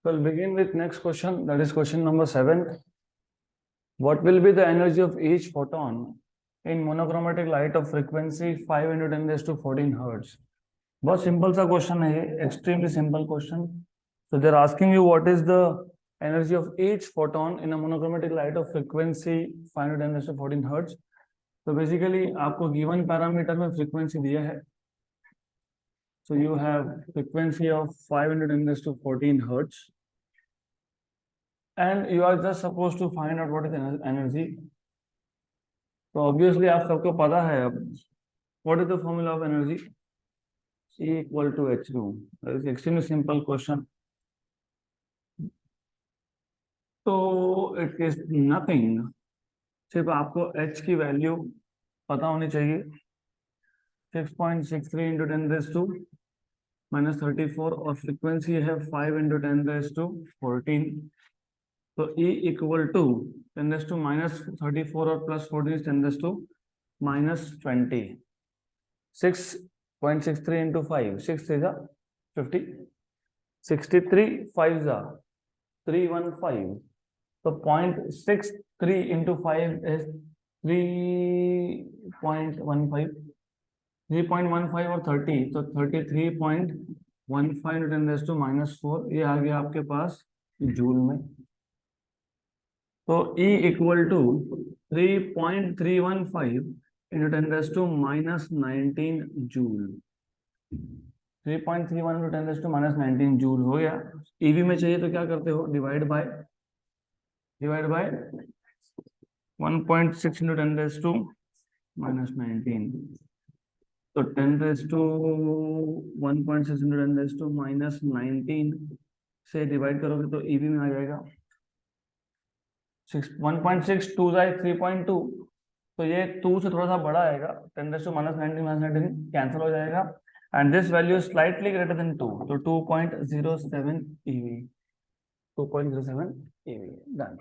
We'll begin with next question, that is question number 7. What will be the energy of each photon in monochromatic light of frequency 5 into 10 raised to 14 hertz? बहुत simple सा question है ये, extremely simple question. So they're asking you what is the energy of each photon in a monochromatic light of frequency 5 into 10 raised to 14 hertz. तो basically आपको given parameter में frequency दिया है. So you have frequency of 5 into 10 raised to 14 hertz. And you are just supposed to find out what is energy. So obviously आप सबको पता है अब what is the formula of energy? E equal to h2. That is extremely simple question. तो it is nothing. सिर्फ आपको h की value पता होनी चाहिए. 6.63 into 10 raised to minus 34 और फ्रीक्वेंसी है 5 into 10 raised to 14. तो E equal to 10 raised to minus 34 और plus 14 is 10 raised to minus 20. 6.63 into 5, 6 is 50. 63 5 is 315. So 0.63 into 5 is 3.15. 3.15 और 30, तो 33.15 into 10 raised to minus 4. ये आ गया आपके पास जूल में. तो E equal to 3.315 into 10 raised to minus 19 joule. 3.31 into 10 raised to minus 19 joule हो गया. EV में चाहिए तो क्या करते हो? divide by 1.6 into 10 raised to minus 19. तो 10 raised to 1.6 into 10 raised to minus 19 से डिवाइड करोगे तो EV में आ जाएगा 1.6 2 3.2. तो ये 2 से थोड़ा सा बड़ा आएगा. 10 raised to minus 19 कैंसिल हो जाएगा. And this value slightly greater than 2, तो 2.07 EV. 2.07 EV done.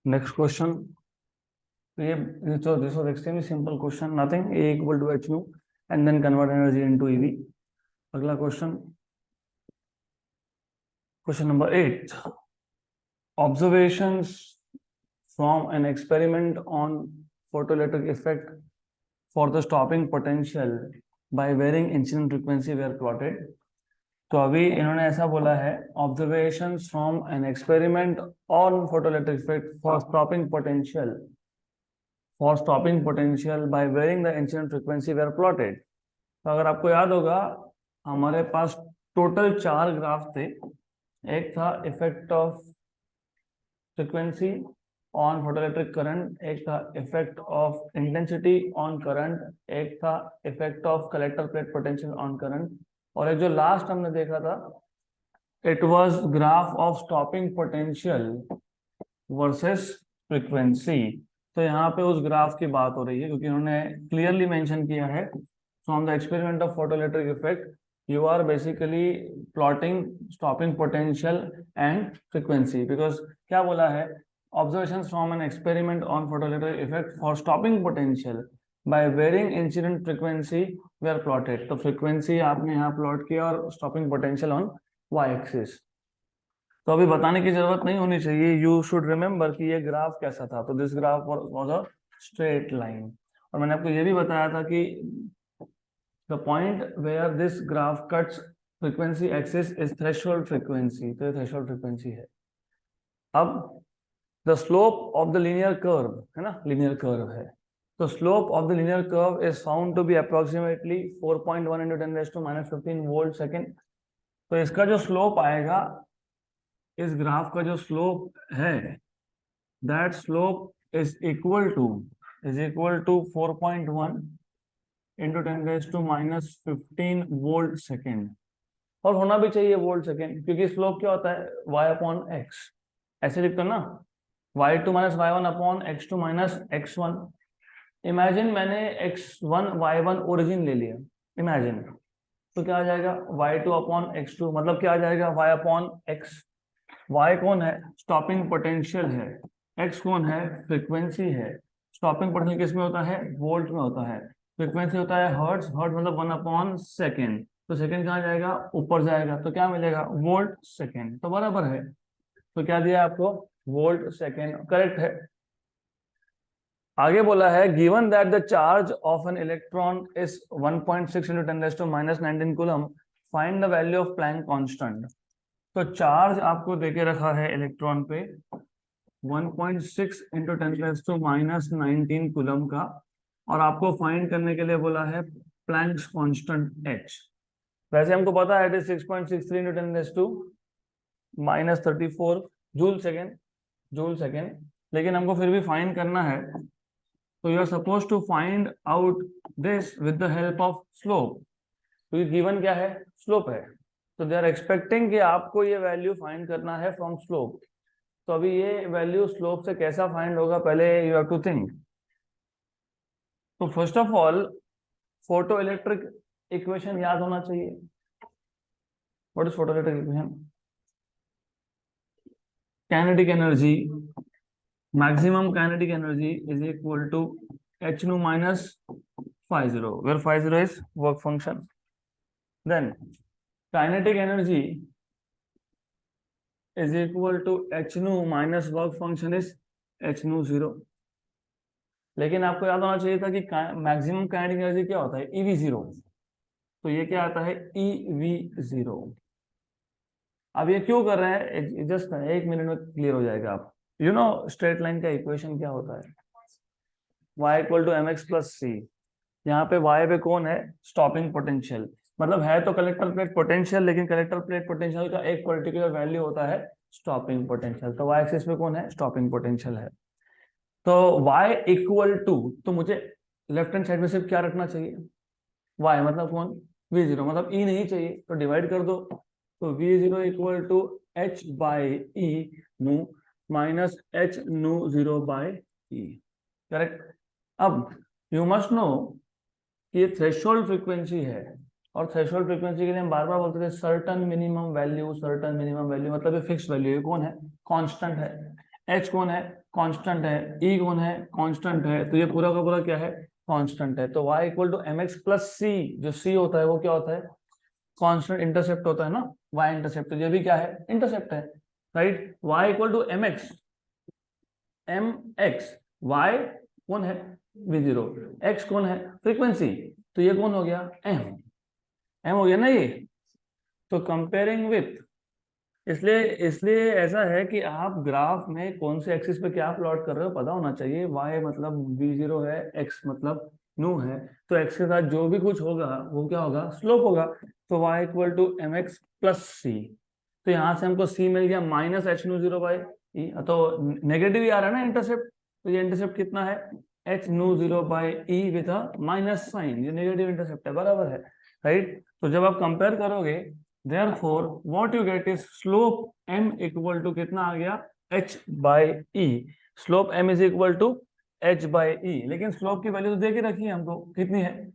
Next question. So this was extremely simple question. Nothing. A equal to h nu and then convert energy into EV. अगला question. Question number 8. Observations from an experiment on photoelectric effect for the stopping potential by varying incident frequency were plotted. तो अभी इन्होंने ऐसा बोला है, observations from an experiment on photoelectric effect for stopping potential by varying the incident frequency were plotted. तो अगर आपको याद होगा हमारे पास टोटल 4 ग्राफ थे. एक था effect of frequency on photoelectric current, एक था effect of intensity on current, एक था effect of collector plate potential on current, और एक जो लास्ट हमने देखा था it was graph of stopping potential versus frequency. तो यहाँ पे उस ग्राफ की बात हो रही है क्योंकि उन्होंने क्लियरली मेंशन किया है from the experiment of photoelectric effect you are basically plotting stopping potential and frequency. Because क्या बोला है? Observations from an experiment on photoelectric effect for stopping potential by varying incident frequency were plotted. तो frequency आपने यहाँ plot किया और stopping potential on y-axis. तो अभी बताने की जरूरत नहीं होनी चाहिए. You should remember कि ये ग्राफ कैसा था. तो this graph was a straight line. और मैंने आपको ये भी बताया था कि the point where this graph cuts frequency axis is threshold frequency. तो ये threshold frequency है. अब the slope of the linear curve है ना, linear curve है. तो slope of the linear curve is found to be approximately 4.1 into 10 raised to minus 15 volt second. तो इसका जो slope आएगा, इस ग्राफ का जो slope है, that slope is equal to 4.1 into 10 raised to minus 15 volt second. और होना भी चाहिए वोल्ट सेकेंड क्योंकि स्लोप क्या होता है? y upon x. ऐसे लिखते हो ना, y2 minus y1 upon x2 minus x1. Imagine मैंने x1 y1 ओरिजिन ले लिया, इमेजिन, तो क्या आ जाएगा? y2 अपॉन x2, मतलब क्या आ जाएगा? y upon x. y कौन है? स्टॉपिंग पोटेंशियल है. x कौन है? फ्रीक्वेंसी है. स्टॉपिंग पोटेंशियल किस में होता है? वोल्ट में होता है. फ्रीक्वेंसी होता है हर्ट्ज, हर्ट्ज मतलब 1/सेकेंड, तो सेकेंड कहाँ जाएगा, ऊपर जाएगा, तो क्या मिलेगा, वोल्ट सेकेंड, तो बराबर है। तो क्या दिया आपको, वोल्ट सेकेंड, करेक्ट है। आगे बोला है given that the charge of an electron is 1.6 × 10⁻19 coulomb, find the value of Planck constant. तो चार्ज आपको देके रखा है इलेक्ट्रॉन पे 1.6 × 10⁻19 कूलम का, और आपको फाइंड करने के लिए बोला है प्लैंक्स कांस्टेंट h। वैसे हमको पता है it is 6.63 × 10⁻34 joule second, joule second, लेकिन हमको फिर भी फाइंड करना है। तो you are suppose to find out this with the help of slope, क्योंकि गिवन क्या है, स्लोप है, तो दे आर एक्सपेक्टिंग कि आपको ये वैल्यू फाइंड करना है फ्रॉम स्लोप। तो अभी ये वैल्यू स्लोप से कैसा फाइंड होगा, पहले यू हैव टू थिंक। तो first of all photo electric equation याद होना चाहिए। What is photo electric equation, kinetic energy, maximum kinetic energy is equal to h nu minus phi 0, where phi 0 is work function. Then kinetic energy is equal to h nu minus work function is h nu 0. लेकिन आपको याद होना चाहिए था कि maximum kinetic energy क्या होता है, ev0, तो ये क्या आता है, ev0। अब ये क्यों कर रहे हैं, जस्ट 1 मिनट में क्लियर हो जाएगा। आप यू नो स्ट्रेट लाइन का इक्वेशन क्या होता है, y equal to m x plus c. यहाँ पे y पे कौन है, स्टॉपिंग पोटेंशियल, मतलब है तो कलेक्टर प्लेट पोटेंशियल, लेकिन कलेक्टर प्लेट पोटेंशियल का एक पर्टिकुलर वैल्यू होता है स्टॉपिंग पोटेंशियल। तो y एक्सिस पे कौन है, स्टॉपिंग पोटेंशियल है। तो y इक्वल टू, तो मुझे लेफ्ट हैंड साइड में सिर्फ क्या रखना चाहिए, y मतलब कौन, v0, मतलब e नहीं चाहिए, तो डिवाइड कर दो। तो v0 equal to h by e nu minus h nu 0 by e, correct. अब यू मस्ट नो कि ये थ्रेशोल्ड फ्रीक्वेंसी है, और थ्रेशोल्ड फ्रीक्वेंसी के लिए हम बार बार बोलते थे certain minimum value, certain minimum value, मतलब ये फिक्स वैल्यू है, कौन है, कांस्टेंट है। h कौन है, कांस्टेंट है, e कौन है, कांस्टेंट है, तो ये पूरा का पूरा क्या है, कांस्टेंट है। तो y equal to m x plus c, जो c होता है वो क्या होता है, कांस्टेंट इंटरसेप्ट होता है ना, y इंटरसेप्ट, तो ये भी क्या है, इंटरसेप्ट है, right. y equal to m x, y कौन है, v0, x कौन है, फ्रीक्वेंसी, तो ये कौन हो गया, m हो गया ना ये। तो कंपेयरिंग विथ, इसलिए इसलिए ऐसा है कि आप ग्राफ में कौन से एक्सिस पे क्या प्लॉट कर रहे हो पता होना चाहिए। y मतलब v0 है, x मतलब न्यू है, तो x के साथ जो भी कुछ होगा वो क्या होगा, स्लोप होगा। तो y equal to m x plus c, तो यहाँ से हमको c मिल गया minus h nu 0 by e, तो नेगेटिव ही आ रहा है ना इंटरसेप्ट, तो ये इंटरसेप्ट कितना है, h nu 0 by e with a minus sign, ये नेगेटिव इंटरसेप्ट है, बराबर है, राइट। तो जब आप कंपेयर करोगे, therefore what you get is slope m equal to कितना आ गया, h by e, slope m is equal to h by e, लेकिन स्लोप की वैल्यू तो दे के रखी है हमको, कितनी है,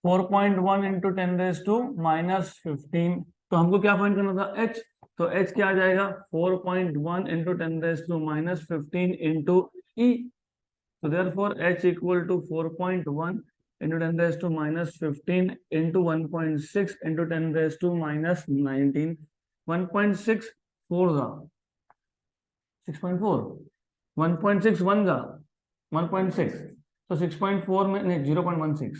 4.1 इंटू 10⁻−15, तो हमको क्या फाइंड करना था, h, तो h क्या आ जाएगा, 4.1 इंटू 10⁻−15 इंटू ई, तो therefore h equal to 4.1 into 10 raised to minus 15 into 1.6 into 10 raised to minus 19, 1.6 4 का 6.4, 1.61 का 1.6, तो 6.4 में नहीं 0.16,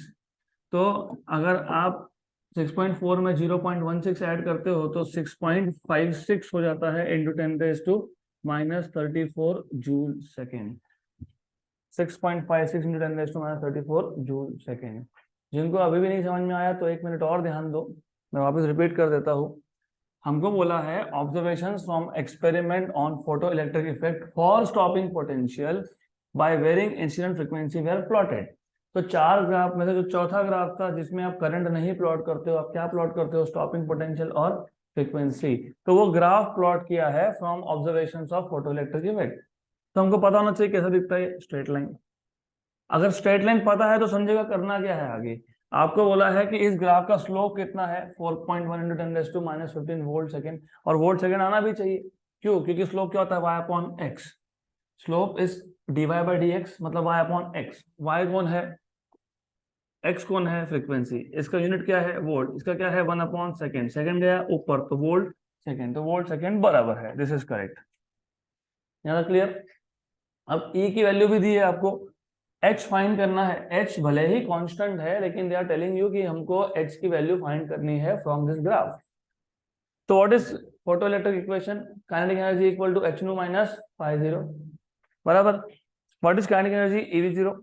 तो अगर आप 6.4 में 0.16 ऐड करते हो तो 6.56 हो जाता है into 10 raise to minus 34 joule second, 6.56 into 10 raise to minus 34 joule second. जिनको अभी भी नहीं समझ में आया तो 1 मिनट और ध्यान दो, मैं वापस रिपीट कर देता हूँ। हमको बोला है observations from experiment on photo electric effect for stopping potential by varying incident frequency were plotted. तो 4 ग्राफ में से जो चौथा ग्राफ था जिसमें आप करंट नहीं प्लॉट करते हो, आप क्या प्लॉट करते हो, स्टॉपिंग पोटेंशियल और फ्रीक्वेंसी, तो वो ग्राफ प्लॉट किया है from observations of photo electric effect. तो हमको पता होना चाहिए कैसा दिखता है, स्ट्रेट लाइन। अगर स्ट्रेट लाइन पता है तो समझेगा करना क्या है आगे। आपको बोला है कि इस ग्राफ का स्लोप कितना है, 4.1 into 10 raise to minus 15 volt second, और वोल्ट सेकेंड आना भी चाहिए, क्यों, क्योंकि स्लोप क्या होता है, y upon x, slope is dy by dx, मतलब y अपॉन x, y कौन है, एक्स कौन है, फ्रीक्वेंसी, इसका यूनिट क्या है, वोल्ट, इसका क्या है 1/सेकेंड, सेकेंड गया ऊपर तो वोल्ट सेकेंड, तो वोल्ट सेकेंड बराबर है, दिस इज करेक्ट। यहाँ क्लियर। अब E की वैल्यू भी दी है आपको, H फाइंड करना है। H भले ही कांस्टेंट है लेकिन दे आर टेलिंग यू कि हमको H की वैल्यू फाइंड करनी है फ्रॉम दिस ग्राफ। तो what is photoelectric equation, kinetic energy equal to H nu minus phi zero बराबर। What is kinetic energy, EV0,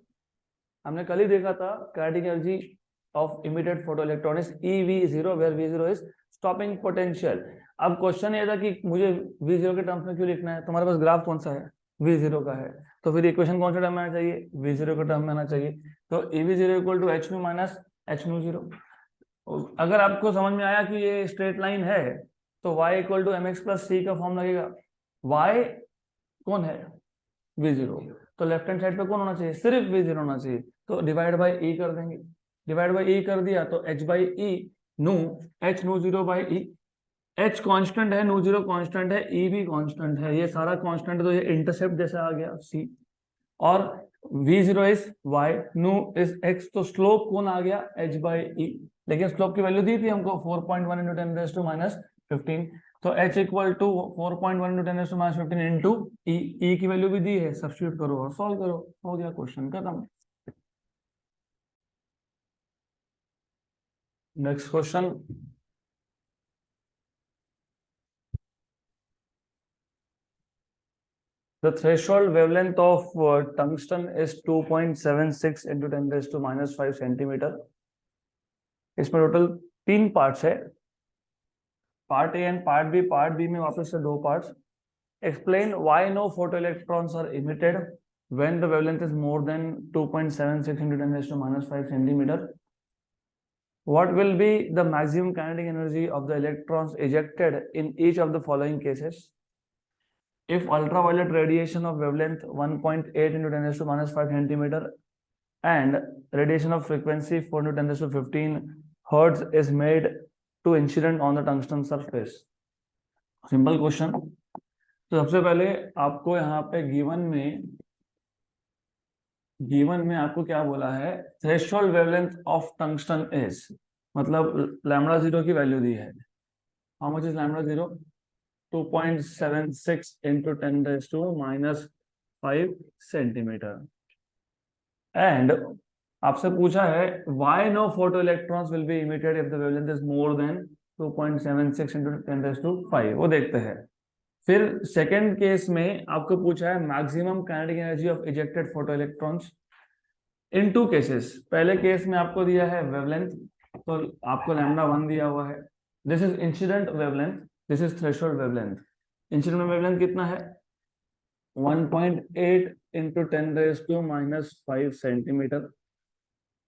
हमने कल ही देखा था kinetic energy of emitted photoelectron is EV0 where V0 is stopping potential. अब question ये था कि मुझे V0 के टर्म्स में क्यों लिखना है, तुम्हारे पास ग्राफ कौन सा है, V0 का है, तो फिर इक्वेशन कौन सा टर्म में आना चाहिए, V0 का टर्म में आना चाहिए। तो EV0 equal to H nu minus H nu 0। अगर आपको समझ में आया कि ये स्ट्रेट लाइन है तो y equal to mx plus c का फॉर्म लगेगा। y कौन है, V0, तो लेफ्ट हैंड साइड पे कौन होना चाहिए, सिर्फ V0 होना चाहिए, तो डिवाइड बाई e कर देंगे। डिवाइड बाई e कर दिया तो h बाई e नू h nu 0 by e, h constant है, नू 0 कांस्टेंट है, e भी कांस्टेंट है, ये सारा कांस्टेंट, तो ये इंटरसेप्ट जैसा आ गया c। और V0 इज y, नू इज x, तो स्लोप कौन आ गया, h बाई e। लेकिन स्लोप की वैल्यू दी थी हमको 4.1 इंटू 10 रेज़ टू माइनस 15, तो h equal to 4.1 into 10 raise to minus 15 into e, e की वैल्यू भी दी है, सब्स्टिट्यूट करो और सॉल्व करो, हो गया क्वेश्चन खत्म। Next question, the threshold wavelength of tungsten is 2.76 into 10 raised to minus 5 centimetre. इसमें टोटल 3 पार्ट्स है, part A and part B. Part B में वापस से 2 parts. Explain why no photoelectrons are emitted when the wavelength is more than 2.76 into 10 raised to minus 5 centimeter. What will be the maximum kinetic energy of the electrons ejected in each of the following cases? If ultraviolet radiation of wavelength 1.8 into 10 raised to minus 5 centimeter and radiation of frequency 4 into 10 raised to 15 hertz is made to incident on the tungsten surface. Simple question. तो सबसे पहले आपको यहाँ पे given में आपको क्या बोला है, threshold wavelength of tungsten is, मतलब लैम्डा 0 की वैल्यू दी है। How much is lambda 0, 2.76 into 10 raised to minus 5 centimetre. And आपसे पूछा है why no photoelectrons will be emitted if the wavelength is more than 2.76 into 10 raised to 5, वो देखते हैं। फिर सेकंड केस में आपको पूछा है maximum kinetic energy of ejected photoelectrons in 2 cases. पहले केस में आपको दिया है वेवलेंथ, तो आपको लैम्डा 1 दिया हुआ है, this is incident wavelength, this is threshold wavelength. Incident wavelength कितना है, 1.8 into 10 raise to minus 5 centimetre.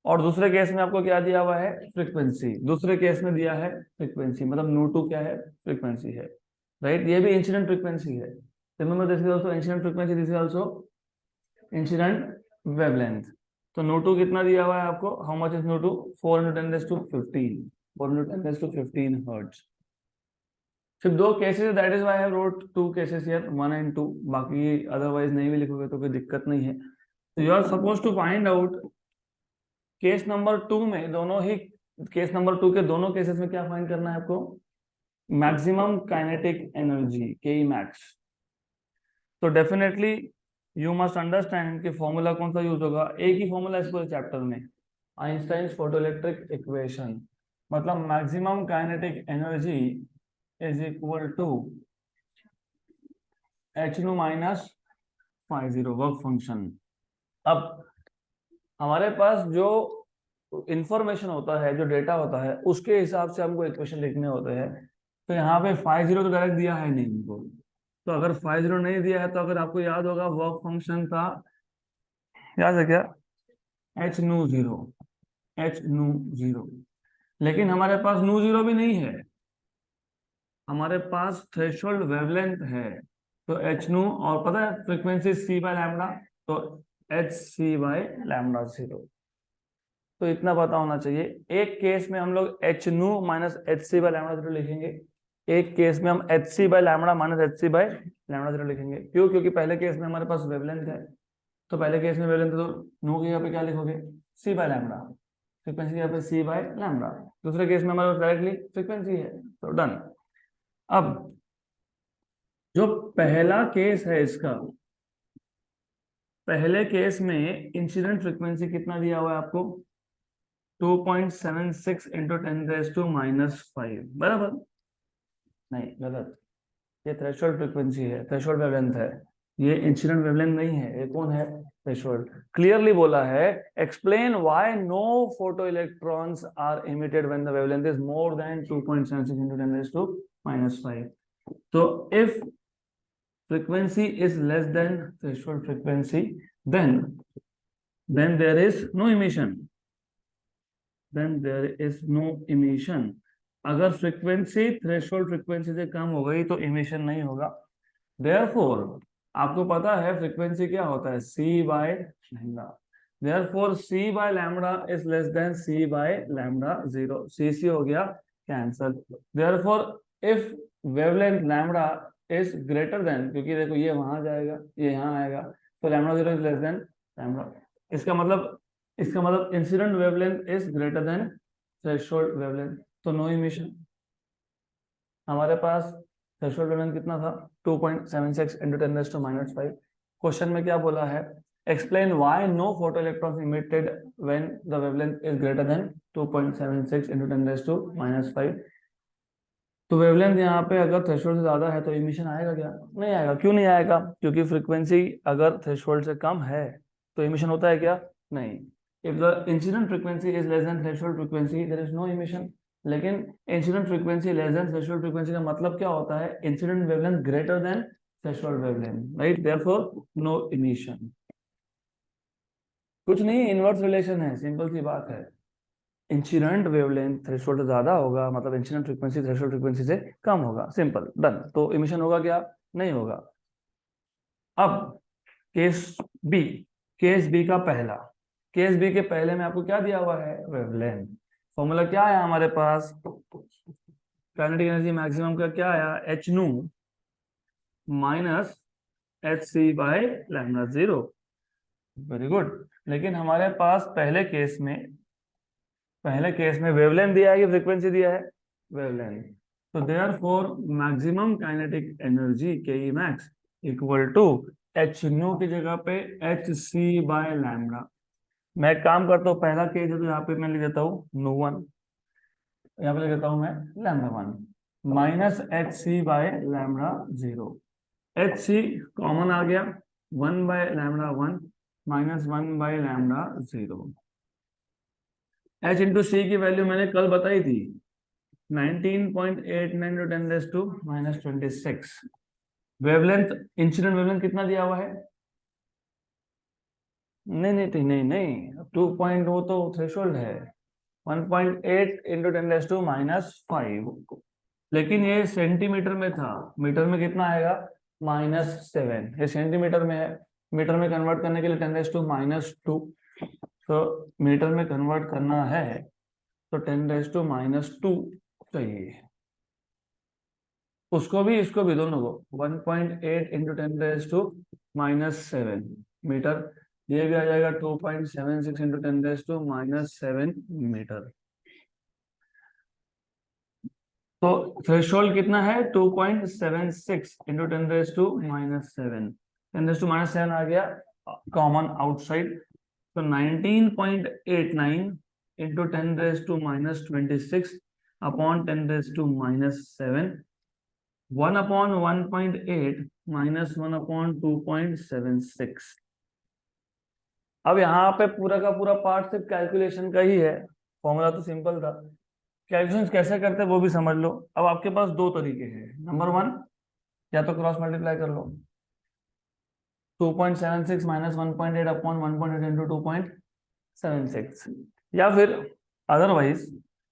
और दूसरे केस में आपको क्या दिया हुआ है, फ्रीक्वेंसी, दूसरे केस में दिया है फ्रीक्वेंसी, मतलब नू2 क्या है, फ्रीक्वेंसी है, राइट। ये भी इंसिडेंट फ्रीक्वेंसी है, remember this is also incident frequency, this is also incident wavelength. तो नू2 कितना दिया हुआ है आपको, how much is नू2, 4 into 10 raised to 15, 4 into 10 raised to 15 hertz. सिर्फ 2 cases, that is why I have road 2 cases here, 1 and 2, बाकी otherwise नहीं भी लिखोगे तो कोई दिक्कत नहीं है। तो you are suppose to find out case number 2 में, दोनों ही केस नंबर 2 के दोनों केसेस में क्या फाइंड करना है आपको, मैक्सिमम काइनेटिक एनर्जी के मैक्स। तो डेफिनेटली यू मस्ट अंडरस्टैंड कि फॉर्मूला कौन सा यूज होगा, एक ही फॉर्मूला इस पूरे चैप्टर में, आइंस्टाइन फोटोइलेक्ट्रिक इक्वेशन, मतलब maximum kinetic energy is equal to h nu minus phi zero work function. अब हमारे पास जो इंफॉर्मेशन होता है, जो डेटा होता है, उसके हिसाब से हमको इक्वेशन लिखने होते हैं। तो यहाँ पे फाई जीरो तो डायरेक्ट दिया है नहीं हमको, तो अगर फाई जीरो नहीं दिया है तो अगर आपको याद होगा वर्क फंक्शन था, याद है क्या, एच नू जीरो, एच नू जीरो। लेकिन हमारे पास नू जीरो भी नहीं है, हमारे पास थ्रेशोल्ड वेवलेंथ है, तो एच नू, और पता है फ्रीक्वेंसी सी बाय लैम्डा, तो h c by lambda zero. तो इतना पता होना चाहिए। एक केस में हम लोग h nu minus h c by lambda zero लिखेंगे, एक केस में हम h c by lambda minus h c by lambda zero लिखेंगे। क्यों, क्योंकि पहले केस में हमारे पास वेवलेंथ है, तो पहले केस में वेवलेंथ, तो नू की जगह पे क्या लिखोगे, सी बाय लैम्डा, फ्रीक्वेंसी यहाँ पे c बाय लैम्डा, दूसरे केस में हमारे पास डायरेक्टली फ्रीक्वेंसी है, तो डन। अब जो पहला केस है इसका, पहले केस में इंसिडेंट फ्रीक्वेंसी कितना दिया हुआ है आपको, 2.76 इंटू 10⁻⁻⁵, बराबर? नहीं, गलत, ये थ्रेशोल्ड फ्रीक्वेंसी है, थ्रेशोल्ड वेवलेंथ है, ये इंसिडेंट वेवलेंथ नहीं है। ये कौन है? थ्रेशोल्ड। क्लियरली बोला है, explain why no photo electrons are emitted when the wavelength is more than 2.76 into 10⁻⁵। तो if frequency is less than threshold frequency, then there is no emission, then there is no emission। अगर frequency threshold frequency से कम हो गई तो emission नहीं होगा। Therefore आपको पता है फ्रीक्वेंसी क्या होता है, c by lambda. Therefore c by lambda is less then c bye lambda 0, c हो गया cancel. Therefore if wavelength lambda is greater then, क्योंकि देखो ये वहां जाएगा, ये यहाँ आएगा, तो lambda 0 is less then lambda, इसका मतलब incident wavelength is greater than threshold wavelength, तो नो इमिशन। हमारे पास थ्रेशोल्ड वेवलेंथ कितना था, 2.76 into 10⁻⁵। क्वेश्चन में क्या बोला है, explain why no photo electrons emitted when the wavelength is greater than 2.76 into 10⁻⁵। तो वेवलेंथ यहाँ पे अगर थ्रेशोल्ड से ज्यादा है तो इमिशन आएगा क्या? नहीं आएगा। क्यों नहीं आएगा? क्योंकि फ्रीक्वेंसी अगर थ्रेशोल्ड से कम है तो इमिशन होता है क्या? नहीं। If the incident frequency is less than threshold frequency there is no emission. लेकिन incident frequency less than threshold frequency का मतलब क्या होता है, incident wavelength greater than threshold wavelength, right? Therefore no emission. कुछ नहीं, इनवर्स रिलेशन है, simple सी बात है। इंसिडेंट वेवलेंथ थ्रेशोल्ड से ज्यादा होगा, मतलब इंसिडेंट फ्रीक्वेंसी थ्रेशोल्ड फ्रीक्वेंसी से कम होगा, सिंपल, डन। तो इमिशन होगा क्या? नहीं होगा। अब केस बी, केस बी का पहला, केस बी के पहले में आपको क्या दिया हुआ है, वेवलेंथ। फॉर्मूला क्या है हमारे पास, काइनेटिक एनर्जी मैक्सिमम का क्या आया, h nu minus h c by lambda 0। Very good. लेकिन हमारे पास पहले केस में वेवलेंथ दिया है कि फ्रीक्वेंसी दिया है, वेवलेंथ। तो देयरफॉर मैक्सिमम काइनेटिक एनर्जी के E max equal to h nu की जगह पे एच सी बाय लैम्डा। मैं एक काम करता हूँ, पहला केस है तो यहाँ पे मैं लिख देता हूँ नो वन, यहाँ पे लिख देता हूँ मैं lambda 1 minus h c by lambda 0। H c common आ गया, 1 by lambda 1 minus 1 by lambda 0। H into c की वैल्यू मैंने कल बताई थी, 19.89 into 10⁻⁻26। वेवलेंथ, इंसिडेंट वेवलेंथ कितना दिया हुआ है, नहीं नहीं नहीं नहीं 2 पॉइंट, वो तो थ्रेशोल्ड है, 1.8 into 10⁻⁻5। लेकिन ये सेंटीमीटर में था, मीटर में कितना आएगा, -7। ये सेंटीमीटर में है, मीटर में कन्वर्ट करने के लिए 10⁻², तो मीटर में कन्वर्ट करना है तो 10⁻² चाहिए। उसको भी इसको भी दोनों को 1.8 into 10⁻⁻7 मीटर, ये भी आ जाएगा 2.76 into 10⁻⁻7 मीटर। तो थ्रेशोल्ड कितना है, 2.76 into 10⁻⁻7, 10⁻⁻7 आ गया कॉमन आउटसाइड, तो 19.89 into 10⁻⁻26 upon 10⁻⁻7, 1 upon 1.8 minus 1 upon 2.76। अब यहाँ पे पूरा का पूरा पार्ट सिर्फ कैलकुलेशन का ही है, फॉर्मूला तो सिंपल था। कैलकुलेशन कैसे करते हैं वो भी समझ लो। अब आपके पास दो तरीके हैं, नंबर 1, या तो क्रॉस मल्टीप्लाई कर लो, 2.76 माइनस 1.8 अपॉन 1.8 इंटू 2.76, या फिर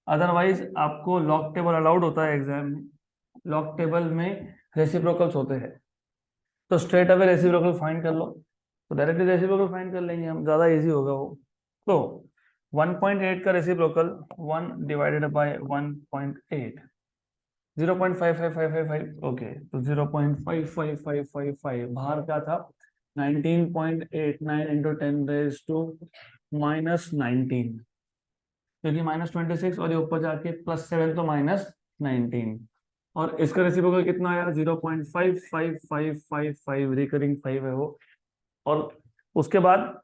अदरवाइज आपको लॉग टेबल अलाउड होता है एग्जाम में, लॉग टेबल में रेसिप्रोकल्स होते हैं, तो स्ट्रेट अवे रेसिप्रोकल फाइंड कर लो, तो डायरेक्टली रेसिप्रोकल फाइंड कर लेंगे हम, ज्यादा इजी होगा वो। तो 1.8 का रेसिप्रोकल 1 डिवाइडेड बाय 1.8, 0.55555, ओके, तो 0.55555 बाहर क्या था, 19.89 into 10⁻⁻19। क्योंकि -26 और ये ऊपर जाके +7 तो -19, और इसका रेसिप्रोकल कितना आया 0.555555, रिकरिंग 5 है वो। और उसके बाद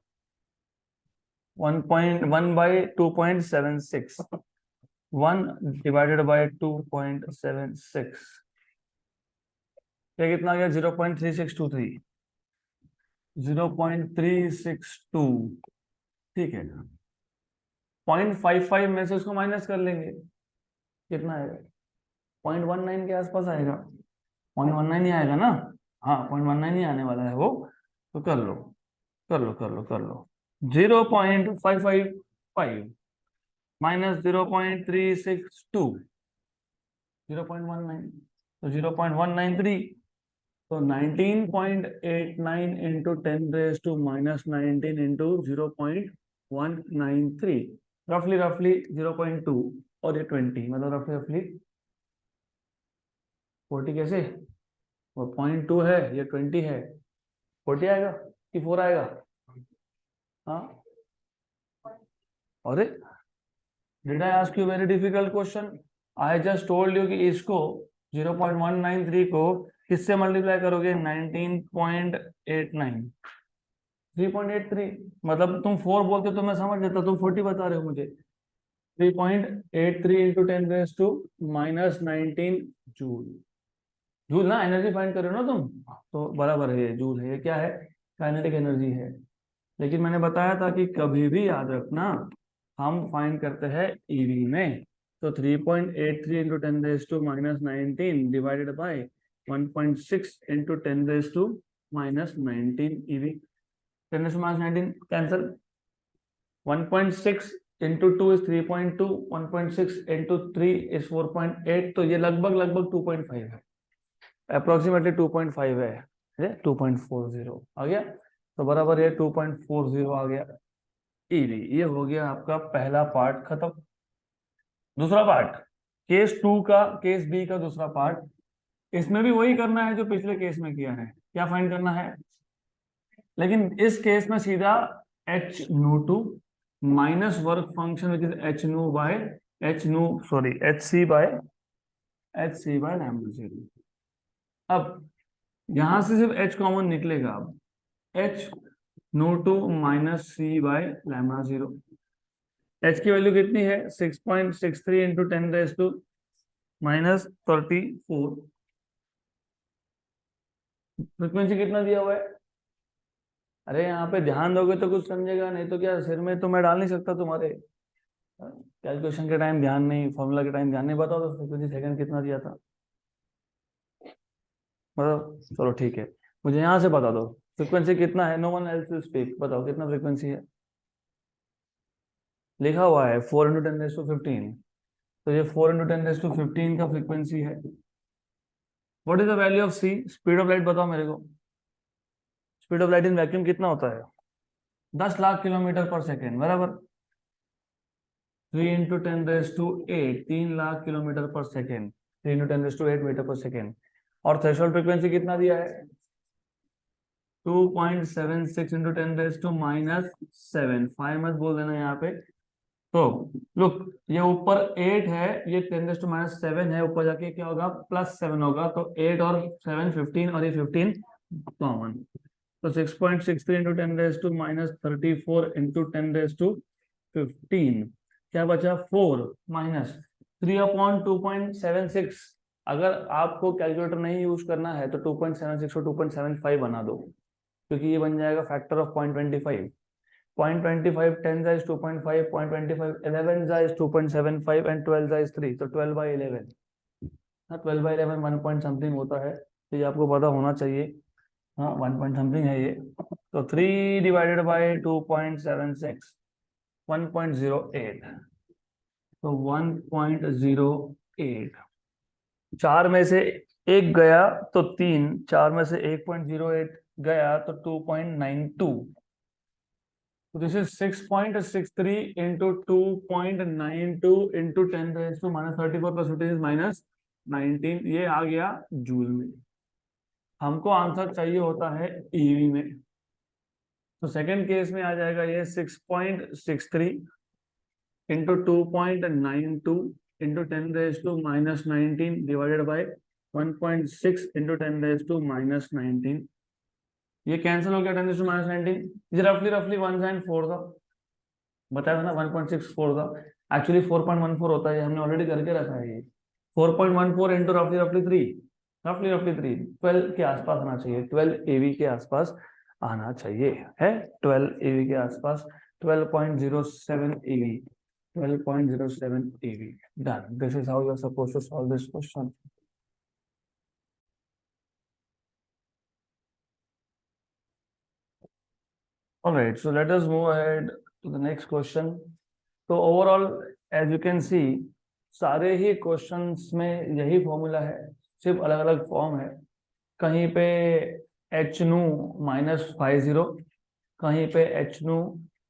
1.1/2.76, 1/2.76, ये कितना आ गया 0.3623, 0.362। ठीक है, 0.55 में से उसको माइनस कर लेंगे, कितना आएगा 0.19 के आसपास आएगा। 0.19 ही आएगा ना, हाँ 0.19 ही आने वाला है वो। तो कर लो कर लो कर लो कर लो, 0.555 माइनस 0.362, 0.19, तो 0.193, तो 19.89 इंटू 10⁻⁻19 इंटू 0.193, रफली रफली 0.2, और ये 20, मतलब रफली रफली 40। कैसे, वो 0.2 है, ये 20 है, 40 आएगा कि 4 आएगा? हाँ, अरे did I ask you very difficult question? I just told you कि इसको 0.193 को किससे मल्टीप्लाई करोगे? 19.89, 3.83, मतलब तुम 4 बोलते तो मैं समझ जाता, तुम 40 बता रहे हो मुझे। 3.83 इंटू 10⁻⁻19 जूल। जूल ना, एनर्जी फाइंड कर रहे हो ना तुम, तो बराबर है, ये जूल है। ये क्या है? काइनेटिक एनर्जी है। लेकिन मैंने बताया था कि कभी भी याद रखना, हम फाइंड करते हैं ईवी में। तो 3.83 into 10⁻⁻19 divided by 1.6 into 10⁻⁻19 EV. 10⁻⁻19 cancel, 1.6 into 2 is 3.2, 1.6 into 3 is 4.8, तो ये लगभग लगभग 2.5 है, अप्रोक्सीमेटली 2.5 है, 2.40 आ गया। तो बराबर ये 2.40 आ गया ईवी। ये हो गया आपका पहला पार्ट खत्म। दूसरा पार्ट, केस 2 का, केस बी का दूसरा पार्ट, इसमें भी वही करना है जो पिछले केस में किया है। क्या फाइंड करना है? लेकिन इस केस में सीधा h nu two minus work function which is h nu by h nu, sorry h c by lambda zero. अब यहां से सिर्फ एच कॉमन निकलेगा। अब h nu two minus c by lambda zero. H की value कितनी है? 6.63 into 10⁻⁻34। Frequency कितना दिया हुआ है? अरे यहाँ पे ध्यान दोगे तो कुछ समझेगा, नहीं तो क्या सिर में तो मैं डाल नहीं सकता तुम्हारे। कैलकुलेशन के टाइम ध्यान नहीं, फॉर्मूला के टाइम ध्यान नहीं। बताओ तो फ्रिक्वेंसी सेकंड कितना दिया था, मतलब चलो ठीक है, मुझे यहाँ से बता दो फ्रिक्वेंसी कितना है। No one else will speak, बताओ कितना फ्रिक्वेंसी है? लिखा हुआ है 4 इंटू 10⁻15, तो ये 4 इंटू 10⁻15 का फ्रिक्वेंसी है। What is the value of c, speed of light बताओ मेरे को। Speed of light in vacuum कितना होता है? 10 लाख किलोमीटर पर सेकेंड, बराबर। 3 इंटू 10⁻8, 3 लाख किलोमीटर पर सेकेंड, 3 इंटू 10⁻8 मीटर पर सेकेंड। और थ्रेशोल्ड फ्रिक्वेंसी कितना दिया है? 2.76 इंटू 10⁻⁻7, 5 मत बोल देना यहाँ पे। तो लुक, ये ऊपर 8 है, ये 10⁻⁻7 है, ऊपर जाके क्या होगा? +7 होगा, तो 8 और 7 15, और ये 15 कॉमन। तो 6.63 इंटू 10⁻34 इंटू 10⁻15, क्या बचा? 4 माइनस 3/2.76। अगर आपको कैलकुलेटर नहीं यूज करना है तो 2.76 और 2.75 बना दो, क्योंकि ये बन जाएगा फैक्टर ऑफ 0.25। 0.25 10 जाइज 2.5, 0.25 11 जाइज 2.75 एंड 12 जाइज 3, तो 12/11। हाँ 12/11 1 पॉइंट समथिंग होता है, तो ये आपको पता होना चाहिए। हाँ 1 पॉइंट समथिंग है ये। तो 3 डिवाइडेड बाई 2.76, 1.08, तो 1.08। चार में से एक गया तो 3, चार में से 1.08 गया तो 2.92। So this is 6.63 into 2.92 into 10⁻⁻34 plus 15 is -19। ये आ गया जूल में। हमको आंसर चाहिए होता है ईवी में। तो सेकंड केस में आ जाएगा ये 6.63 into 2.92 into 10⁻⁻19 divided by 1.6 into 10⁻⁻19। ये कैंसिल हो गया 10⁻⁻19। ये रफली रफली 1.4 था, बताया था ना 1.64 था, एक्चुअली 4.14 होता है, ये हमने ऑलरेडी करके रखा है। ये 4.14 इंटू रफली रफली 3, रफली रफली 3, 12 के आसपास आना चाहिए, 12 एवी के आसपास आना चाहिए, है 12 एवी के आसपास, 12.07 eV, 12.07 eV. Done, this is how you are supposed to solve this question. All right, so let us move ahead to the next question. तो overall as you can see सारे ही क्वेश्चंस में यही फॉर्मूला है, सिर्फ अलग अलग form है। कहीं पे एच नू -50, कहीं पे एच नू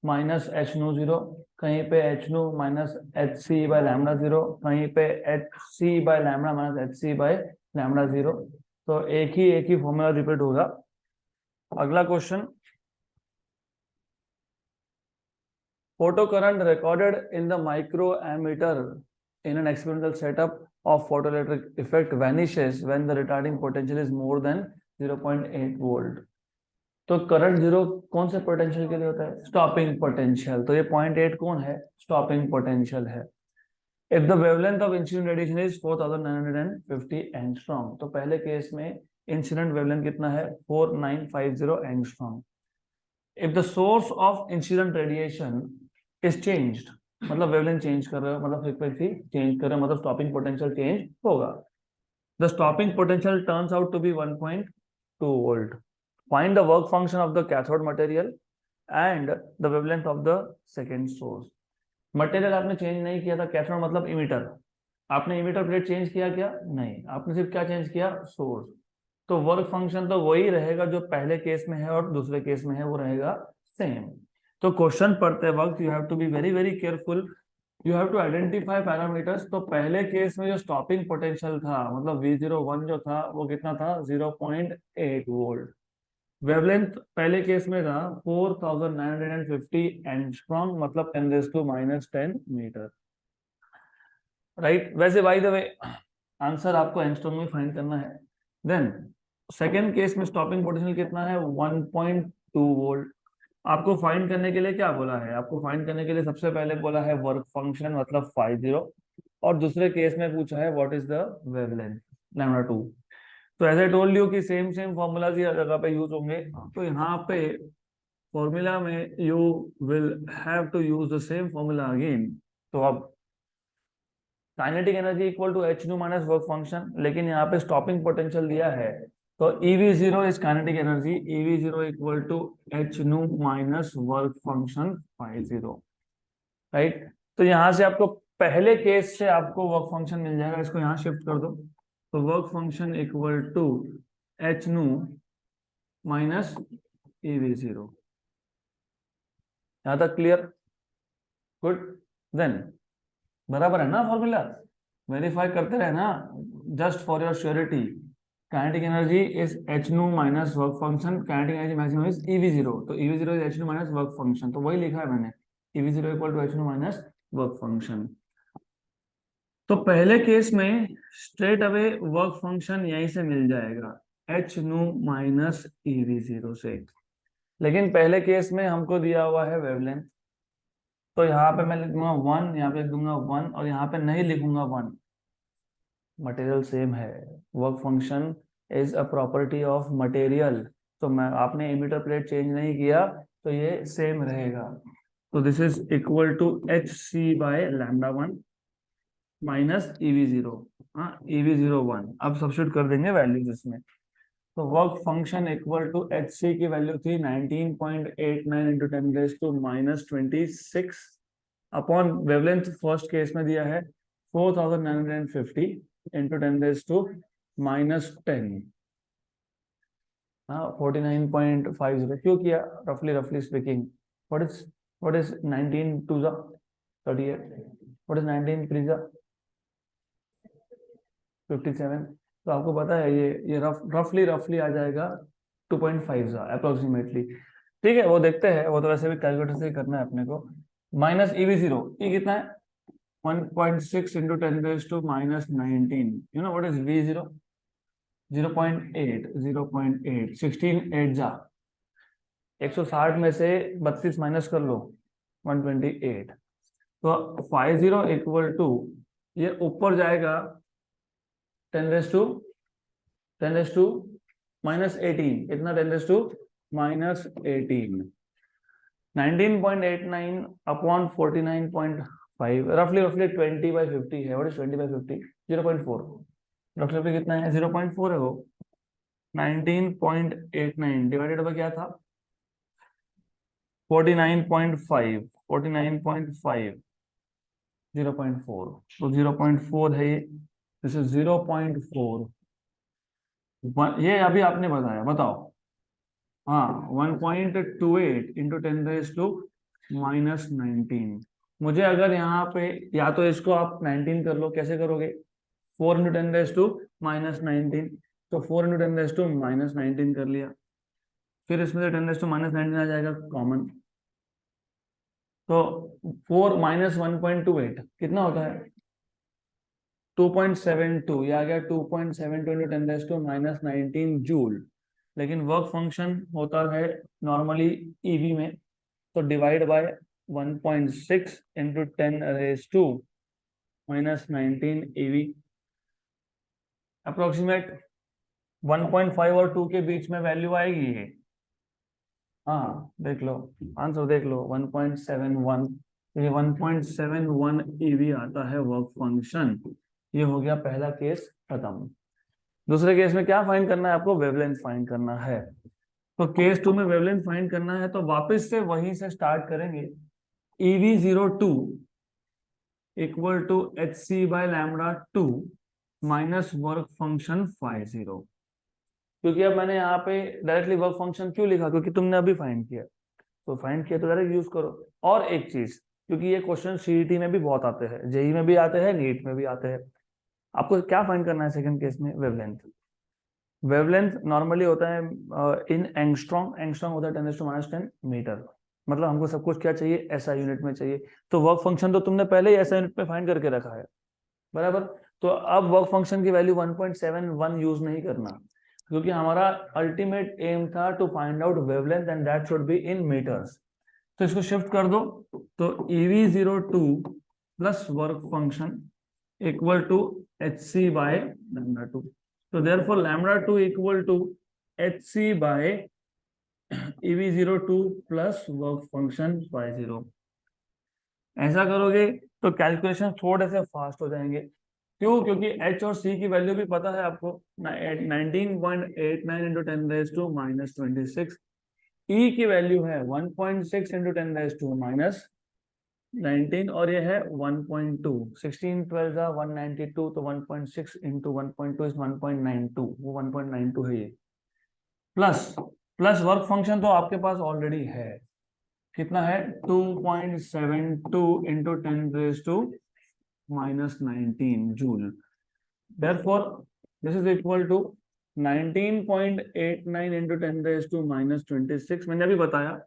-H0, कहीं पे एच नू -HC/λ0, कहीं पे HC/λ -HC/λ0। तो एक ही फॉर्मूला रिपीट होगा। अगला question, photo current recorded in the microammeter in an experimental setup of photoelectric effect vanishes when the retarding potential is more than 0.8 volt। तो करंट जीरो कौन से पोटेंशियल के लिए होता है? Stopping potential. तो ये 0.8 कौन है? स्टॉपिंग पोटेंशियल है। If the wavelength of incident radiation is 4950 angstrom, तो पहले केस में इंसिडेंट वेवलेंथ कितना है? 4950 angstrom. If the source of incident radiation is changed, मतलब वेवलेंथ चेंज कर रहे हो, मतलब फ्रीक्वेंसी चेंज कर रहे हो, मतलब स्टॉपिंग पोटेंशियल चेंज होगा। The stopping potential turns out to be 1.2 volt. Find the work function of the cathode material and the wavelength of the second source. Material आपने चेंज नहीं किया था, कैथोड मतलब इमीटर, आपने इमीटर प्लेट चेंज किया क्या? नहीं, आपने सिर्फ क्या चेंज किया? सोर्स। तो वर्क फंक्शन तो वही रहेगा जो पहले केस में है और दूसरे केस में है, वो रहेगा सेम। तो क्वेश्चन पढ़ते वक्त you have to be very very careful, you have to identify parameters. तो पहले केस में जो स्टॉपिंग पोटेंशियल था, मतलब V01 जो था वो कितना था? 0.8 वोल्ट। वेवलेंथ पहले केस में था 4950 एंगस्ट्रॉम, मतलब 10⁻⁻10 मीटर, राइट। वैसे बाय द वे आंसर आपको एंगस्ट्रॉम में फाइंड करना है। देन सेकेंड केस में स्टॉपिंग पोटेंशियल कितना है? 1.2 वोल्ट। आपको फाइंड करने के लिए क्या बोला है? आपको फाइंड करने के लिए सबसे पहले बोला है वर्क फंक्शन, मतलब 50, और दूसरे केस में पूछा है व्हाट इज द वेवलेंथ, λ2। तो एज आई टोल्ड यू कि सेम सेम फॉर्मूलाज ही हर जगह पे यूज होंगे। तो यहाँ पे फॉर्मूला में you will have to use the same formula again. तो अब kinetic energy equal to h nu minus work function, लेकिन यहाँ पे स्टॉपिंग पोटेंशियल दिया है, तो EV0 is kinetic energy, EV0 equal to h nu minus work function 50, right. तो यहाँ से आपको पहले केस से आपको वर्क फंक्शन मिल जाएगा, इसको यहाँ शिफ्ट कर दो। तो work function equal to h nu minus EV0। यहाँ तक क्लियर? गुड। देन बराबर है ना फॉर्मूला? वेरीफाई करते रहे ना, just for your surety. Kinetic energy is h nu minus work function, kinetic energy maximum is EV0, तो EV0 is h nu minus work function, तो वही लिखा है मैंने, EV0 equal to h nu minus work function. तो पहले case में straight away work function यहीं से मिल जाएगा, एच न्यू माइनस EV0 से। लेकिन पहले केस में हमको दिया हुआ है वेवलेंथ, तो यहाँ पे मैं लिख दूंगा 1, यहाँ पे लिख दूंगा 1, और यहाँ पे नहीं लिखूंगा 1। मटेरियल सेम है, work function is a property of material, तो मैं आपने इमीटर प्लेट चेंज नहीं किया तो ये सेम रहेगा। तो this is equal to HC/λ1 minus EV0, हाँ EV01। अब सब्स्टिट्यूट कर देंगे वैल्यूज इसमें। तो work function equal to HC की वैल्यू थी 19.89 into 10⁻⁻26 upon wavelength first case में दिया है 4950 इंटू 10⁻⁻10। हाँ 49.50 क्यों किया? रफली रफली स्पीकिंग, व्हाट इज 19 2 जा 38, व्हाट इज 19 3 जा 57। तो आपको पता है ये रफली रफली आ जाएगा 2.5 जा अप्रोक्सीमेटली। ठीक है, वो देखते हैं, वो तो वैसे भी कैलकुलेटर से ही करना है अपने को। माइनस EV0, ई कितना है 1.6 into 10⁻⁻19। You know what is V0? 0.8, 0.8, 16 8 जा 160 में से 32 माइनस कर लो 128। तो 50 इक्वल टू, ये ऊपर जाएगा 10⁻⁻18, कितना 10⁻⁻18, 19.89 अपॉन 49.5, रफली 20/50 है। What is 20/50? 0.4, रफली कितना है 0.4 है वो। 19.89 डिवाइडेड बाय क्या था 49.5, 49.5, 0.4, तो 0.4 है ये, दिस इज 0.4। ये अभी आपने बताया, बताओ। हाँ 1.28 इंटू 10⁻⁻19। मुझे अगर यहाँ पे, या तो इसको आप 19 कर लो, कैसे करोगे 4 इंटू 10⁻⁻19, तो 4 इंटू 10⁻⁻19 कर लिया, फिर इसमें से 10⁻⁻19 आ जाएगा कॉमन, तो 4 माइनस 1.28 कितना होता है 2.72, ये आ गया 2.72 इंटू 10⁻⁻19 जूल। लेकिन वर्क फंक्शन होता है नॉर्मली ईवी में, तो divide by 1.6 into 10⁻⁻19 EV, approximate 1.5 और 2 के बीच में वैल्यू आएगी ये। हाँ देख लो, आंसर देख लो 1.71, ये 1.71 ईवी आता है वर्क फंक्शन। ये हो गया पहला केस खत्म। दूसरे केस में क्या फाइंड करना है आपको, वेवलेंथ फाइंड करना है। तो केस 2 में वेवलेंथ फाइंड करना है, तो वापस से वहीं से स्टार्ट करेंगे। EV02 equal to hc/λ2 minus work function 50। क्योंकि अब मैंने यहाँ पे डायरेक्टली वर्क फंक्शन क्यों लिखा, क्योंकि तुमने अभी फाइंड किया, तो फाइंड किया तो डायरेक्ट यूज करो। और एक चीज, क्योंकि ये क्वेश्चन सीईटी में भी बहुत आते हैं, जेई में भी आते हैं, नीट में भी आते हैं, आपको क्या फाइंड करना है सेकंड केस में, वेवलेंथ। वेवलेंथ नॉर्मली होता है इन एंगस्ट्रॉम, एंगस्ट्रॉम होता है 10⁻⁻10 मीटर। मतलब हमको सब कुछ क्या चाहिए, ऐसा यूनिट में चाहिए। तो वर्क फंक्शन तो तुमने पहले ही ऐसा यूनिट में फाइंड करके रखा है, बराबर। तो अब वर्क फंक्शन की वैल्यू 1.71 यूज नहीं करना, क्योंकि हमारा अल्टीमेट एम था to find out wavelength and that should be in metres. तो इसको शिफ्ट कर दो, तो EV02 plus work function equal to hc/λ2। तो therefore λ2 equal to hc/EV02 plus work function 50। ऐसा करोगे तो कैलकुलेशन थोड़े से फास्ट हो जाएंगे। क्यों? क्योंकि h और c की वैल्यू भी पता है आपको, 19.89 इंटू 10⁻⁻26। e की वैल्यू है 1.6 इंटू 10⁻⁻19, और ये है 1.2, 16 12 192, तो 1.6 इंटू 1.2 इज 1.92, वो 1.92 है ये। प्लस प्लस वर्क फंक्शन तो आपके पास ऑलरेडी है, कितना है 2.72 into 10⁻⁻19 joule. Therefore, this is equal to 19.89 into 10⁻⁻26, मैंने अभी बताया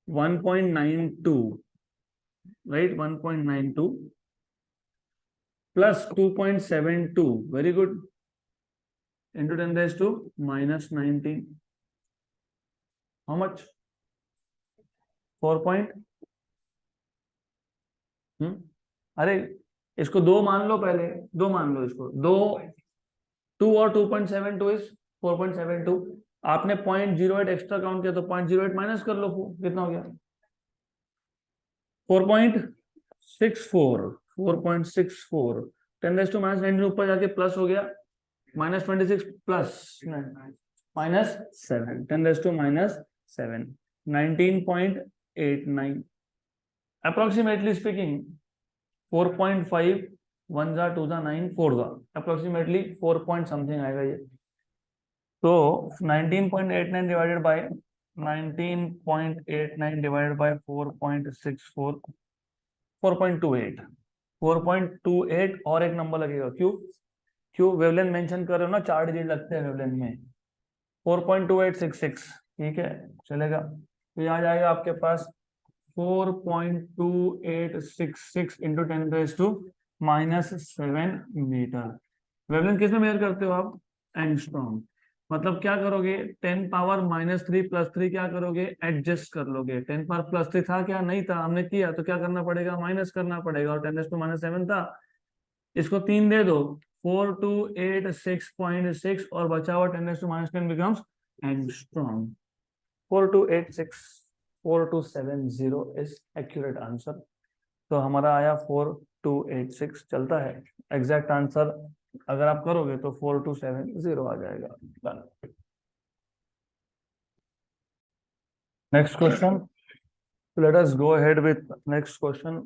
1.92, right, 1.92 plus 2.72, very good, into 10⁻⁻19, how much, 4 point, अरे इसको दो मान लो, पहले दो मान लो, इसको दो, 2 और 2.72 इज 4.72। आपने 0.08 एक्स्ट्रा काउंट किया, तो 0.08 माइनस कर लो, कितना हो गया 4.64, 4.64, 10⁻⁻19 ऊपर जाके प्लस हो गया, -26 प्लस -7, 10⁻⁻7, 19.89, अप्रोक्सीमेटली स्पीकिंग 4.5, 1 जा 2 जा 9, 4 जा अप्रोक्सीमेटली 4 पॉइंट समथिंग आएगा ये। तो 19.89 डिवाइडेड बाय 19.89 डिवाइडेड बाय 4.64, 4.28, 4.28 और एक नंबर लगेगा, क्यों? क्यों वेवलेंथ मेंशन कर रहे हो ना, 4 डिजिट लगते हैं वेवलेंथ में, 4.2866, ठीक है चलेगा। तो यहाँ जाएगा आपके पास 4.2866 इंटू 10⁻⁻7 मीटर। वेवलेंथ किस में मेजर करते हो आप? एंगस्ट्रॉम। मतलब क्या करोगे, 10⁻³ प्लस 3 क्या करोगे, एडजस्ट कर लोगे। 10⁻+3 था क्या? नहीं था, हमने किया तो क्या करना पड़ेगा, माइनस करना पड़ेगा। और 10⁻⁻7 था, इसको 3 दे दो, 4286.6 और बचा हुआ 10⁻⁻10 becomes angstrom. 4270 is accurate answer. तो हमारा आया 4286 चलता है। एग्जैक्ट आंसर अगर आप करोगे तो 4270 आ जाएगा। Done. Next question, let us go ahead with next question.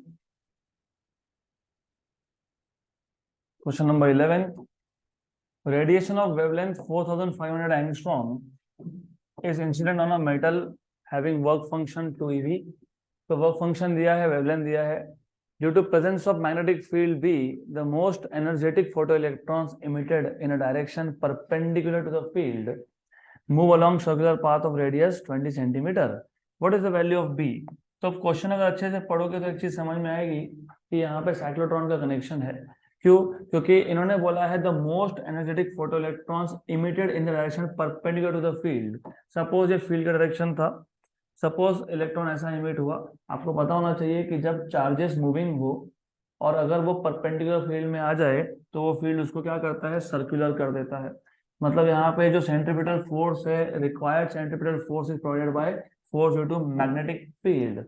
Question number 11, radiation of wavelength 4500 angstrom is incident on a metal having work function 2 eV। तो वर्क फंक्शन दिया है, वेवलेंथ दिया है। Due to presence of magnetic field B, the most energetic photo electrons emitted in a direction perpendicular to the field move along circular path of radius 20 centimetre. What is the value of B? तो question अगर अच्छे से पढ़ोगे तो एक चीज समझ में आएगी कि यहाँ पे साइक्लोट्रॉन का कनेक्शन है। क्यों? क्योंकि इन्होंने बोला है the most energetic photo electrons emitted in the direction perpendicular to the field. Suppose ये फील्ड का डायरेक्शन था, सपोज इलेक्ट्रॉन ऐसा इमिट हुआ। आपको पता होना चाहिए कि जब चार्जेस मूविंग हो और अगर वो परपेंडिकुलर फील्ड में आ जाए तो वो फील्ड उसको क्या करता है, सर्कुलर कर देता है। मतलब यहाँ पे जो सेंट्रीपिटल फोर्स है, required centripetal force is provided by force due to magnetic field.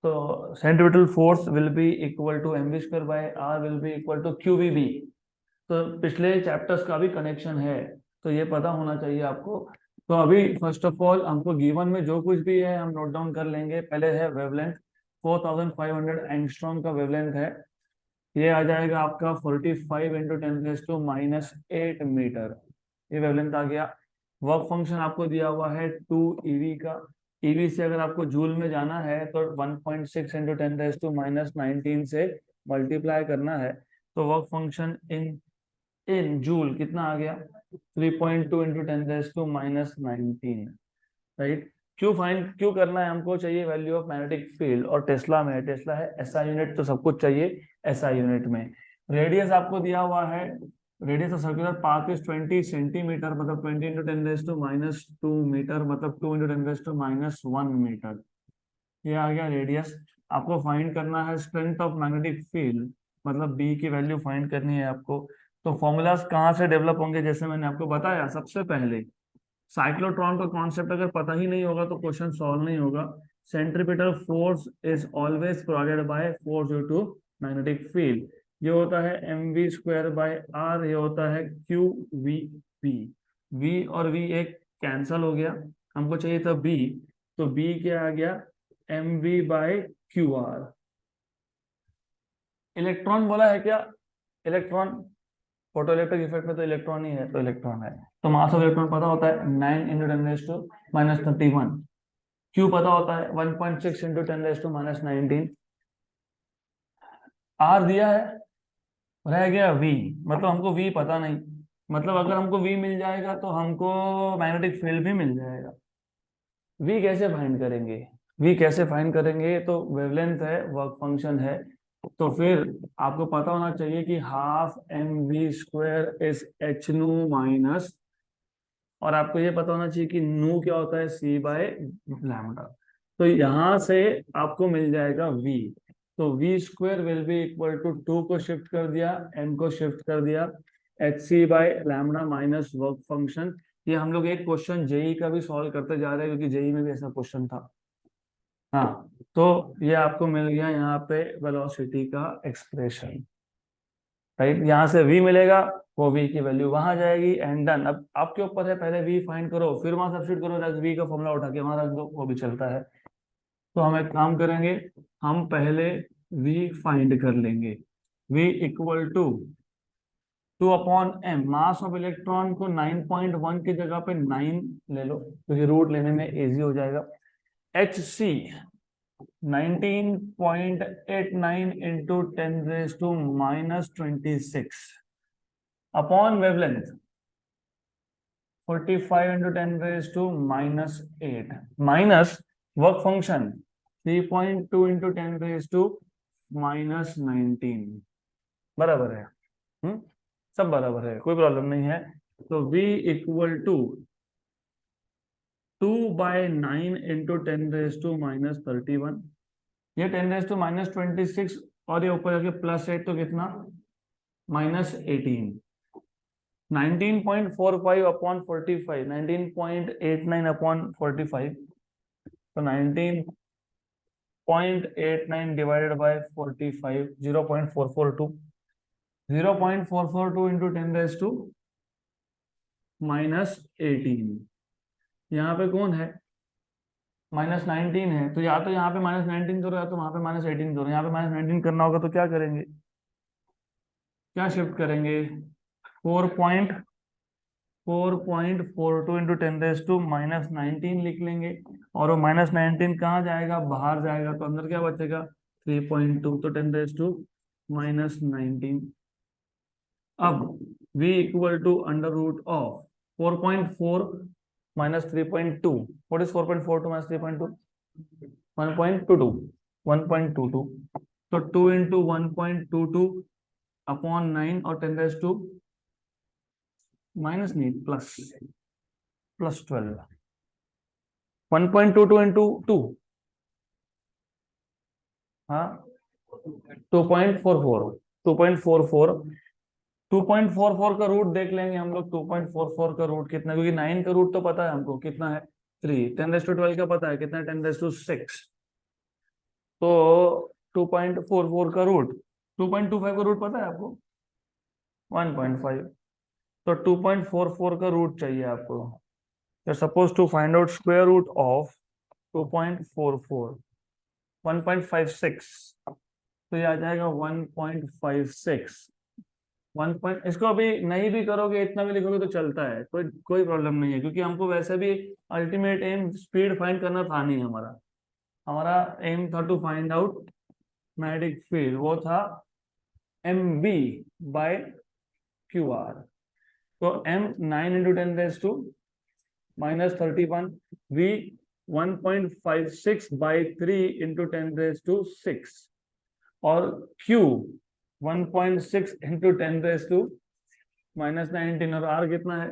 तो centripetal force will be equal to mv² by r will be equal to qvb। तो पिछले चैप्टर्स का भी कनेक्शन है, तो ये पता होना चाहिए आपको। तो अभी फर्स्ट ऑफ ऑल हमको गिवन में जो कुछ भी है हम नोट डाउन कर लेंगे। पहले है वेवलेंथ, 4500 एंगस्ट्रॉम का वेवलेंथ है। ये आ जाएगा आपका 45 इंटू 10⁻⁻8 मीटर। ये वेवलेंथ आ गया। वर्क फंक्शन आपको दिया हुआ है 2 ईवी का। ईवी से अगर आपको जूल में जाना है तो 1.6 इंटू 10⁻⁻19 से मल्टीप्लाई करना है। तो वर्क फंक्शन इन जूल कितना आ गया, 3.2 इंटू 10⁻⁻19। राइट। क्यों करना है हमको, चाहिए वैल्यू ऑफ मैग्नेटिक फील्ड और टेस्ला में है, टेस्ला है एसआई यूनिट, तो सब कुछ चाहिए एसआई यूनिट में। रेडियस आपको दिया हुआ है, radius of circular path is 20 centimetre, मतलब 20 इंटू 10⁻2 मीटर, मतलब 2 इंटू 10⁻1 मीटर। ये आ गया रेडियस। आपको फाइंड करना है स्ट्रेंथ ऑफ मैग्नेटिक फील्ड, मतलब बी की वैल्यू फाइंड करनी है आपको। तो फॉर्मूलाज कहाँ से डेवलप होंगे, जैसे मैंने आपको बताया सबसे पहले साइक्लोट्रॉन का कॉन्सेप्ट अगर पता ही नहीं होगा तो क्वेश्चन सॉल्व नहीं होगा। Centripetal force is always provided by force due to magnetic field. ये होता है mv² बाय r, ये होता है qvb। v और v एक कैंसल हो गया, हमको चाहिए था b, तो b क्या आ गया, mv बाय qr। इलेक्ट्रॉन बोला है क्या, इलेक्ट्रॉन फोटो इलेक्ट्रिक इफेक्ट में तो इलेक्ट्रॉन ही है, तो इलेक्ट्रॉन है। तो मास ऑफ इलेक्ट्रॉन पता होता है 9 इंटू 10⁻⁻31। क्यू पता होता है 1.6 इंटू 10⁻⁻19। आर दिया है, रह गया वी, मतलब हमको वी पता नहीं। मतलब अगर हमको वी मिल जाएगा तो हमको मैग्नेटिक फील्ड भी मिल जाएगा। वी कैसे फाइंड करेंगे, वी कैसे फाइंड करेंगे, तो वेवलेंथ है, वर्क फंक्शन है, तो फिर आपको पता होना चाहिए कि half mv² is H nu minus, और आपको ये पता होना चाहिए कि नू क्या होता है, सी बाय लैम्डा। तो यहां से आपको मिल जाएगा v। तो v² will be equal to 2 को शिफ्ट कर दिया, m को शिफ्ट कर दिया, h c by lambda minus work function. ये हम लोग एक क्वेश्चन जेई का भी सॉल्व करते जा रहे हैं, क्योंकि जेई में भी ऐसा क्वेश्चन था। हाँ, तो ये आपको मिल गया यहाँ पे वेलोसिटी का एक्सप्रेशन। राइट, यहाँ से v मिलेगा, वो v की वैल्यू वहां जाएगी, एंड डन। अब आपके ऊपर है, पहले v फाइंड करो फिर वहां सब्स्टिट्यूट करो, v का फॉर्मूला उठा के वहां रख दो, वो भी चलता है। तो हम एक काम करेंगे, हम पहले v फाइंड कर लेंगे। v equal to 2/m, mass of electron को 9.1 की जगह पे 9 ले लो, क्योंकि रूट लेने में इजी हो जाएगा। H c 19.89 into 10⁻⁻26 upon wavelength 45 into 10⁻⁻8 minus work function 3.2 into 10 raise to minus 19 बराबर है। सब बराबर है, कोई प्रॉब्लम नहीं है। तो v equal to 2/9 into 10 raise to minus 31, ये 10 रेज टू माइनस 26 और ये ऊपर जाके +8 तो कितना -18। 19.45 अपॉन 45, 19.89 अपॉन 45, तो 19.89 divided by 45, 0.442, 0.442 into 10 raise to -18। यहाँ पे कौन है, -19 है, तो या तो यहाँ पे -19 करो या तो वहां पे -18 करो। यहाँ पे -19 करना होगा तो क्या करेंगे, क्या शिफ्ट करेंगे, 4.42 इंटू 10 रेज टू -19 लिख लेंगे, और वो -19 कहाँ जाएगा, बाहर जाएगा, तो अंदर क्या बचेगा 3.2, तो 10 रेज टू -19। अब v equal to under root of 4.4 minus 3.2, what is 4.42 minus 3.2, 1.22, 1.22, तो 2 into 1.22 अपॉन 9 और 10 रेज टू माइनस नहीं प्लस 12, 1.22 into 2, हाँ 2.44, 2.44, 2.44 का रूट देख लेंगे हम लोग। 2.44 का रूट कितना, क्योंकि 9 का रूट तो पता है हमको कितना है 3, 10 रेज टू 12 का पता है कितना है 10 रेज टू 6, तो 2.44 का रूट, 2.25 का रूट पता है आपको 1.5, तो 2.44 का रूट चाहिए आपको। You are suppose to find out square root of 2.44, 1.56, तो ये आ जाएगा 1.56। इसको अभी नहीं भी करोगे, इतना भी लिखोगे तो चलता है, कोई कोई प्रॉब्लम नहीं है, क्योंकि हमको वैसे भी अल्टीमेट एम स्पीड फाइंड करना था नहीं, हमारा हमारा एम था to find out magnetic field, वो था mb बाय qr। तो m 9 into 10 raise to -31, v 1.56 by 3 into 10 raise to 6, और q 1.6 इंटू 10 रेज टू -19, और r कितना है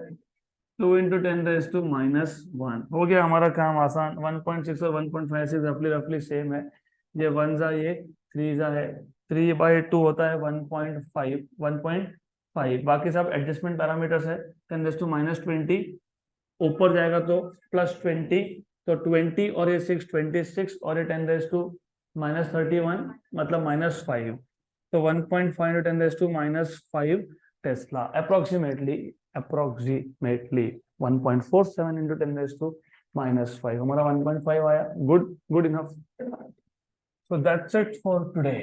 2 इंटू 10 रेज टू -1। हो गया हमारा काम आसान। 1.6 और 1.56 रफली रफली सेम है, ये 1 जा ये 3 जा है, 3/2 होता है 1.5, 1.5, बाकी सब एडजस्टमेंट पैरामीटर्स है। 10 रेज टू -20 ऊपर जाएगा तो +20, तो 20 और ये 6 26, और ये 10 रेज टू -31 मतलब -5, तो 1.5 into 10 raise to -5 tesla, approximately 1.47 into 10 raise to -5, हमारा 1.5 आया। Good, good enough. So that's it for today.